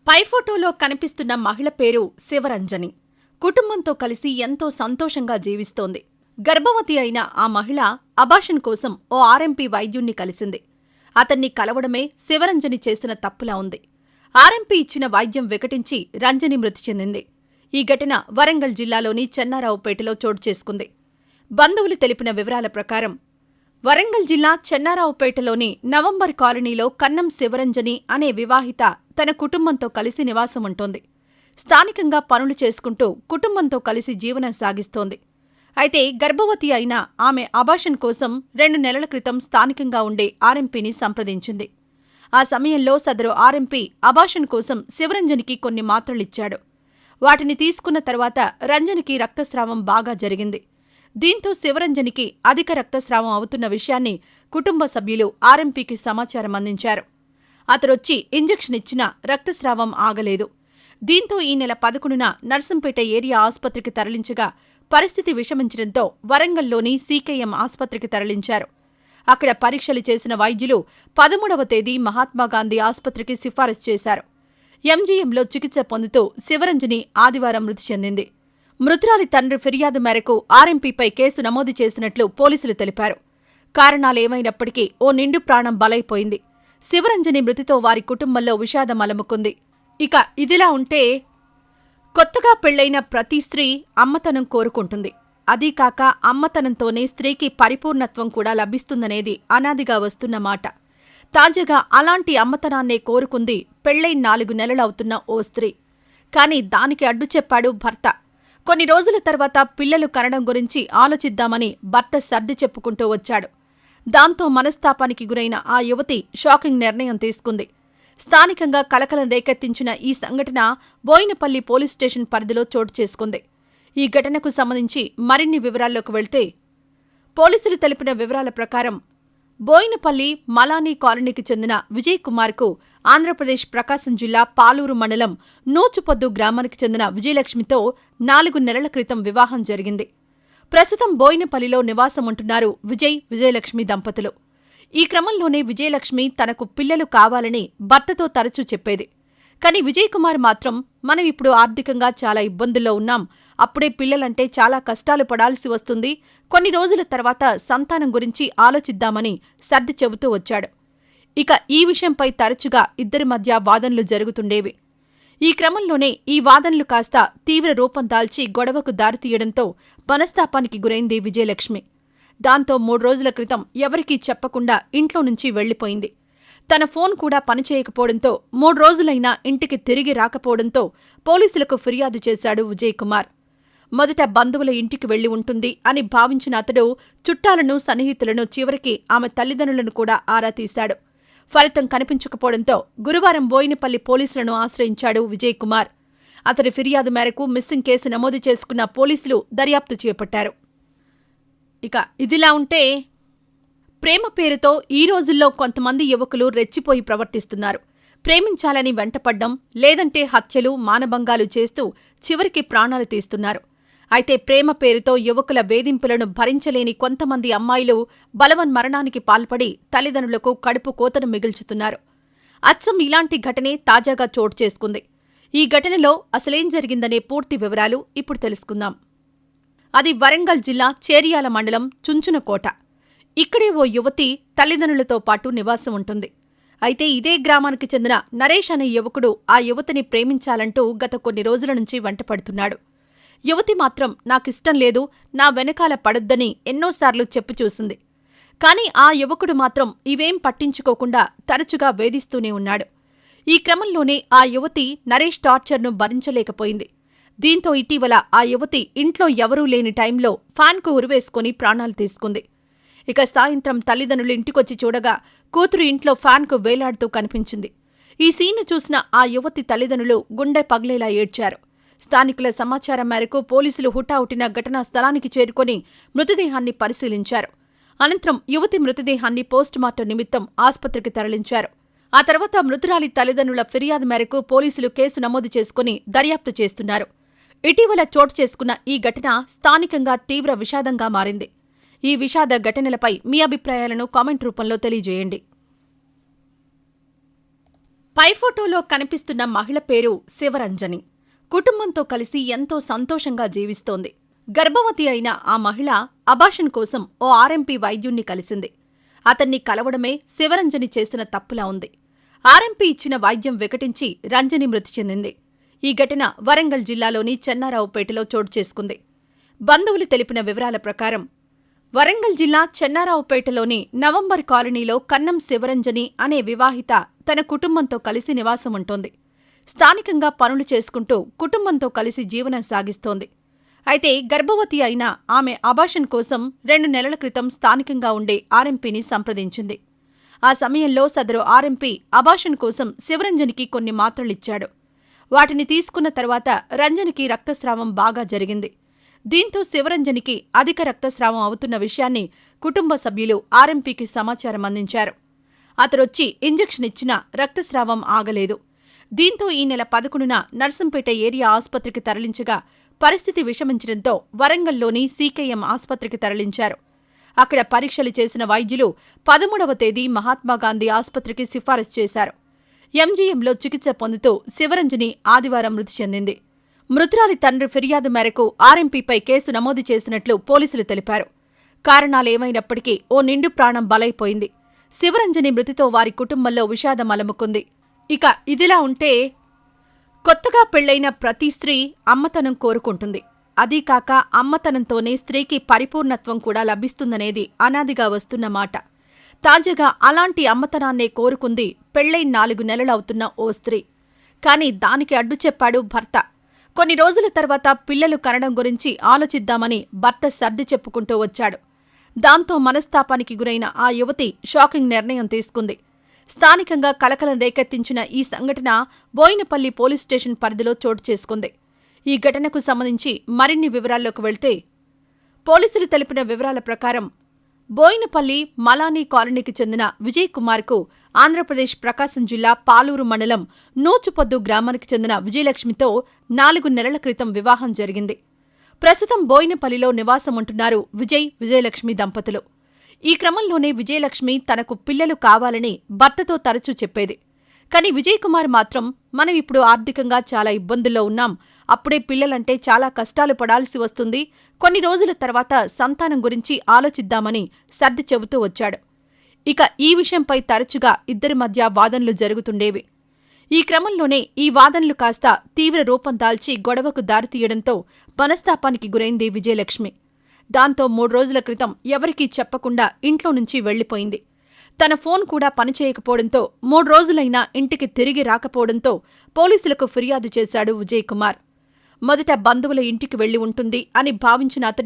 పై ఫోటోలో కనిపిస్తున్న మహిళ పేరు శివరంజని. కుటుంబంతో కలిసి ఎంతో సంతోషంగా జీవిస్తోంది. గర్భవతి అయిన ఆ మహిళ అబార్షన్ కోసం ఓ ఆర్ఎంపీ వైద్యుణ్ణి కలిసింది. అతన్ని కలవడమే శివరంజని చేసిన తప్పులా ఉంది. ఆర్ఎంపీ ఇచ్చిన వైద్యం వికటించి రంజని మృతి చెందింది. ఈ ఘటన వరంగల్ జిల్లాలోని చెన్నారావుపేటలో చోటు చేసుకుంది. బంధువులు తెలిపిన వివరాల ప్రకారం వరంగల్ జిల్లా చెన్నారావుపేటలోని నవంబర్ కాలనీలో కన్నం శివరంజని అనే వివాహిత తన కుటుంబంతో కలిసి నివాసముంటోంది. స్థానికంగా పనులు చేసుకుంటూ కుటుంబంతో కలిసి జీవనం సాగిస్తోంది. అయితే గర్భవతి అయిన ఆమె అబార్షన్ కోసం 2 నెలల క్రితం స్థానికంగా ఉండే ఆర్ఎంపీని సంప్రదించింది. ఆ సమయంలో సదరు ఆర్ఎంపీ అబార్షన్ కోసం శివరంజనికి కొన్ని మాత్రలిచ్చాడు. వాటిని తీసుకున్న తర్వాత రంజనికి రక్తస్రావం బాగా జరిగింది. దీంతో శివరంజనికి అధిక రక్తస్రావం అవుతున్న విషయాన్ని కుటుంబ సభ్యులు ఆర్ఎంపీకి సమాచారం అందించారు. అతడొచ్చి ఇంజెక్షన్ ఇచ్చినా రక్తస్రావం ఆగలేదు. దీంతో ఈ నెల 11న నర్సంపేట ఏరియా ఆసుపత్రికి తరలించగా పరిస్థితి విషమించడంతో వరంగల్లోని సీకేఎం ఆసుపత్రికి తరలించారు. అక్కడ పరీక్షలు చేసిన వైద్యులు 13వ తేదీ మహాత్మాగాంధీ ఆసుపత్రికి సిఫారసు చేశారు. ఎంజీఎంలో చికిత్స పొందుతూ శివరంజని ఆదివారం మృతి చెందింది. మృతురాలి తండ్రి ఫిర్యాదు మేరకు ఆర్ఎంపీపై కేసు నమోదు చేసినట్లు పోలీసులు తెలిపారు. కారణాలేమైనప్పటికీ ఓ నిండు ప్రాణం బలైపోయింది. శివరంజని మృతితో వారి కుటుంబంలో విషాదం అలముకుంది. ఇక ఇదిలా ఉంటే, కొత్తగా పెళ్లైన ప్రతి స్త్రీ అమ్మతనం కోరుకుంటుంది. అదీకాక అమ్మతనంతోనే స్త్రీకి పరిపూర్ణత్వం కూడా లభిస్తుందనేది అనాదిగా వస్తున్న మాట. తాజాగా అలాంటి అమ్మతనాన్నే కోరుకుంది పెళ్లై 4 నెలలవుతున్న ఓ స్త్రీ. కాని దానికి అడ్డు చెప్పాడు భర్త. కొన్ని రోజుల తర్వాత పిల్లలు కనడం గురించి ఆలోచిద్దామని భర్త సర్ది చెప్పుకుంటూ వచ్చాడు. దాంతో మనస్తాపానికి గురైన ఆ యువతి షాకింగ్ నిర్ణయం తీసుకుంది. స్థానికంగా కలకలం రేకెత్తించిన ఈ సంఘటన బోయినపల్లి పోలీస్ స్టేషన్ పరిధిలో చోటు చేసుకుంది. ఈ ఘటనకు సంబంధించి మరిన్ని వివరాల్లోకి వెళ్తే, పోలీసులు తెలిపిన వివరాల ప్రకారం బోయినపల్లి మలానీ కాలనీకి చెందిన విజయ్ కుమార్కు ఆంధ్రప్రదేశ్ ప్రకాశం జిల్లా పాలూరు మండలం నూచుపొద్దు గ్రామానికి చెందిన విజయలక్ష్మితో 4 నెలల క్రితం వివాహం జరిగింది. ప్రస్తుతం బోయినపల్లిలో నివాసముంటున్నారు విజయలక్ష్మి దంపతులు. ఈ క్రమంలోనే విజయలక్ష్మి తనకు పిల్లలు కావాలని భర్తతో తరచూ చెప్పేది. కాని విజయ్ కుమార్ మాత్రం, మనం ఇప్పుడు ఆర్థికంగా చాలా ఇబ్బందుల్లో ఉన్నాం, అప్పుడే పిల్లలంటే చాలా కష్టాలు పడాల్సి వస్తుంది, కొన్ని రోజుల తర్వాత సంతానం గురించి ఆలోచిద్దామని సర్ది చెబుతూ వచ్చాడు. ఇక ఈ విషయంపై తరచుగా ఇద్దరి మధ్య వాదనలు జరుగుతుండేవి. ఈ క్రమంలోనే ఈ వాదనలు కాస్త తీవ్ర రూపం దాల్చి గొడవకు దారితీయడంతో మనస్తాపానికి గురైంది విజయలక్ష్మి. దాంతో 3 రోజుల క్రితం ఎవరికీ చెప్పకుండా ఇంట్లో నుంచి వెళ్లిపోయింది. తన ఫోన్ కూడా పనిచేయకపోవడంతో 3 రోజులైనా ఇంటికి తిరిగి రాకపోవడంతో పోలీసులకు ఫిర్యాదు చేశాడు విజయ్ కుమార్. మొదట బంధువుల ఇంటికి వెళ్లి ఉంటుంది అని భావించిన అతడు చుట్టాలను, సన్నిహితులను, చివరికి ఆమె తల్లిదండ్రులను కూడా ఆరా తీశాడు. ఫలితం కనిపించకపోవడంతో గురువారం బోయినపల్లి పోలీసులను ఆశ్రయించాడు విజయ్ కుమార్. అతడి ఫిర్యాదు మేరకు మిస్సింగ్ కేసు నమోదు చేసుకున్న పోలీసులు దర్యాప్తు చేపట్టారు. ఇక ఇదిలా ఉంటే, ప్రేమ పేరుతో ఈ రోజుల్లో కొంతమంది యువకులు రెచ్చిపోయి ప్రవర్తిస్తున్నారు. ప్రేమించాలని వెంటపడ్డం, లేదంటే హత్యలు, మానభంగాలు చేస్తూ చివరికి ప్రాణాలు తీస్తున్నారు. అయితే ప్రేమ పేరుతో యువకుల వేధింపులను భరించలేని కొంతమంది అమ్మాయిలు బలవన్మరణానికి పాల్పడి తల్లిదండ్రులకు కడుపు కోతను మిగిల్చుతున్నారు. అచ్చం ఇలాంటి ఘటనే తాజాగా చోటు చేసుకుంది. ఈ ఘటనలో అసలేం జరిగిందనే పూర్తి వివరాలు ఇప్పుడు తెలుసుకుందాం. అది వరంగల్ జిల్లా చేర్యాల మండలం చుంచునకోట. ఇక్కడే ఓ యువతి తల్లిదండ్రులతో పాటు నివాసం ఉంటుంది. అయితే ఇదే గ్రామానికి చెందిన నరేష్ అనే యువకుడు ఆ యువతిని ప్రేమించాలంటూ గత కొన్ని రోజుల నుంచి వెంటపడుతున్నాడు. యువతి మాత్రం నాకిష్టం లేదు, నా వెనకాల పడొద్దని ఎన్నోసార్లు చెప్పి చూసింది. కాని ఆ యువకుడు మాత్రం ఇవేం పట్టించుకోకుండా తరచుగా వేధిస్తూనే ఉన్నాడు. ఈ క్రమంలోనే ఆ యువతి నరేష్ టార్చర్ను భరించలేకపోయింది. దీంతో ఇటీవల ఆ యువతి ఇంట్లో ఎవరూ లేని టైంలో ఫ్యాన్కు ఉరివేసుకుని ప్రాణాలు తీసుకుంది. ఇక సాయంత్రం తల్లిదండ్రులు ఇంటికొచ్చి చూడగా కూతురు ఇంట్లో ఫ్యాన్కు వేలాడుతూ కనిపించింది. ఈ సీన్ను చూసిన ఆ యువతి తల్లిదండ్రులు గుండె పగిలేలా ఏడ్చారు. స్థానికుల సమాచారం మేరకు పోలీసులు హుటాహుటిన ఘటనా స్థలానికి చేరుకుని మృతదేహాన్ని పరిశీలించారు. అనంతరం యువతి మృతదేహాన్ని పోస్టుమార్టం నిమిత్తం ఆసుపత్రికి తరలించారు. ఆ తర్వాత మృతురాలి తల్లిదండ్రుల ఫిర్యాదు మేరకు పోలీసులు కేసు నమోదు చేసుకుని దర్యాప్తు చేస్తున్నారు. ఇటీవల చోటు చేసుకున్న ఈ ఘటన స్థానికంగా తీవ్ర విషాదంగా మారింది. ఈ విషాద ఘటనలపై మీ అభిప్రాయాలను కామెంట్ రూపంలో తెలియజేయండి. పై ఫోటోలో కనిపిస్తున్న మహిళ పేరు శివరంజని. కుటుంబంతో కలిసి ఎంతో సంతోషంగా జీవిస్తోంది. గర్భవతి అయిన ఆ మహిళ అబార్షన్ కోసం ఓ ఆర్ఎంపీ వైద్యుణ్ణి కలిసింది. అతన్ని కలవడమే శివరంజని చేసిన తప్పులా ఉంది. ఆర్ఎంపీ ఇచ్చిన వైద్యం వికటించి రంజని మృతి చెందింది. ఈ ఘటన వరంగల్ జిల్లాలోని చెన్నారావుపేటలో చోటు చేసుకుంది. బంధువులు తెలిపిన వివరాల ప్రకారం వరంగల్ జిల్లా చెన్నారావుపేటలోని నవంబర్ కాలనీలో కన్నం శివరంజని అనే వివాహిత తన కుటుంబంతో కలిసి నివాసముంటోంది. స్థానికంగా పనులు చేసుకుంటూ కుటుంబంతో కలిసి జీవనం సాగిస్తోంది. అయితే గర్భవతి అయిన ఆమె అబార్షన్ కోసం 2 నెలల క్రితం స్థానికంగా ఉండే ఆర్ఎంపీని సంప్రదించింది. ఆ సమయంలో సదరు ఆర్ఎంపీ అబార్షన్ కోసం శివరంజనికి కొన్ని మాత్రలిచ్చాడు. వాటిని తీసుకున్న తర్వాత రంజనికి రక్తస్రావం బాగా జరిగింది. దీంతో శివరంజనికి అధిక రక్తస్రావం అవుతున్న విషయాన్ని కుటుంబ సభ్యులు ఆర్ఎంపీకి సమాచారం అందించారు. అతడొచ్చి ఇంజెక్షన్ ఇచ్చినా రక్తస్రావం ఆగలేదు. దీంతో ఈ నెల 11న నర్సంపేట ఏరియా ఆసుపత్రికి తరలించగా పరిస్థితి విషమించడంతో వరంగల్లోని సీకేఎం ఆసుపత్రికి తరలించారు. అక్కడ పరీక్షలు చేసిన వైద్యులు 13వ తేదీ మహాత్మాగాంధీ ఆసుపత్రికి సిఫారసు చేశారు. ఎంజీఎంలో చికిత్స పొందుతూ శివరంజని ఆదివారం మృతి చెందింది. మృతురాలి తండ్రి ఫిర్యాదు మేరకు ఆర్ఎంపీపై కేసు నమోదు చేసినట్లు పోలీసులు తెలిపారు. కారణాలేమైనప్పటికీ ఓ నిండు ప్రాణం బలైపోయింది. శివరంజని మృతితో వారి కుటుంబంలో విషాదం అలముకుంది. ఇక ఇదిలా ఉంటే, కొత్తగా పెళ్లైన ప్రతి స్త్రీ అమ్మతనం కోరుకుంటుంది. అదీకాక అమ్మతనంతోనే స్త్రీకి పరిపూర్ణత్వం కూడా లభిస్తుందనేది అనాదిగా వస్తున్న మాట. తాజాగా అలాంటి అమ్మతనాన్నే కోరుకుంది పెళ్లై 4 నెలలవుతున్న ఓ స్త్రీ. కాని దానికి అడ్డు చెప్పాడు భర్త. కొన్ని రోజుల తర్వాత పిల్లలు కనడం గురించి ఆలోచిద్దామని భర్త సర్ది చెప్పుకుంటూ వచ్చాడు. దాంతో మనస్తాపానికి గురైన ఆ యువతి షాకింగ్ నిర్ణయం తీసుకుంది. స్థానికంగా కలకలం రేకెత్తించిన ఈ సంఘటన బోయినపల్లి పోలీస్ స్టేషన్ పరిధిలో చోటు చేసుకుంది. ఈ ఘటనకు సంబంధించి మరిన్ని వివరాల్లోకి వెళ్తే, పోలీసులు తెలిపిన వివరాల ప్రకారం బోయినపల్లి మలానీ కాలనీకి చెందిన విజయ్ కుమార్కు ఆంధ్రప్రదేశ్ ప్రకాశం జిల్లా పాలూరు మండలం నూచుపొద్దు గ్రామానికి చెందిన విజయలక్ష్మితో 4 నెలల క్రితం వివాహం జరిగింది. ప్రస్తుతం బోయినపల్లిలో నివాసముంటున్నారు విజయలక్ష్మి దంపతులు. ఈ క్రమంలోనే విజయలక్ష్మి తనకు పిల్లలు కావాలని భర్తతో తరచూ చెప్పేది. కాని విజయ్ కుమార్ మాత్రం, మనం ఇప్పుడు ఆర్థికంగా చాలా ఇబ్బందుల్లో ఉన్నాం, అప్పుడే పిల్లలంటే చాలా కష్టాలు పడాల్సి వస్తుంది, కొన్ని రోజుల తర్వాత సంతానం గురించి ఆలోచిద్దామని సర్ది చెబుతూ వచ్చాడు. ఇక ఈ విషయంపై తరచుగా ఇద్దరి మధ్య వాదనలు జరుగుతుండేవి. ఈ క్రమంలోనే ఈ వాదనలు కాస్త తీవ్ర రూపం దాల్చి గొడవకు దారితీయడంతో మనస్తాపానికి గురైంది విజయలక్ష్మి. దాంతో 3 రోజుల క్రితం ఎవరికీ చెప్పకుండా ఇంట్లో నుంచి వెళ్లిపోయింది. తన ఫోన్ కూడా పనిచేయకపోవడంతో 3 రోజులైనా ఇంటికి తిరిగి రాకపోవడంతో పోలీసులకు ఫిర్యాదు చేశాడు విజయ్ కుమార్. మొదట బంధువుల ఇంటికి వెళ్లి ఉంటుంది అని భావించిన అతడు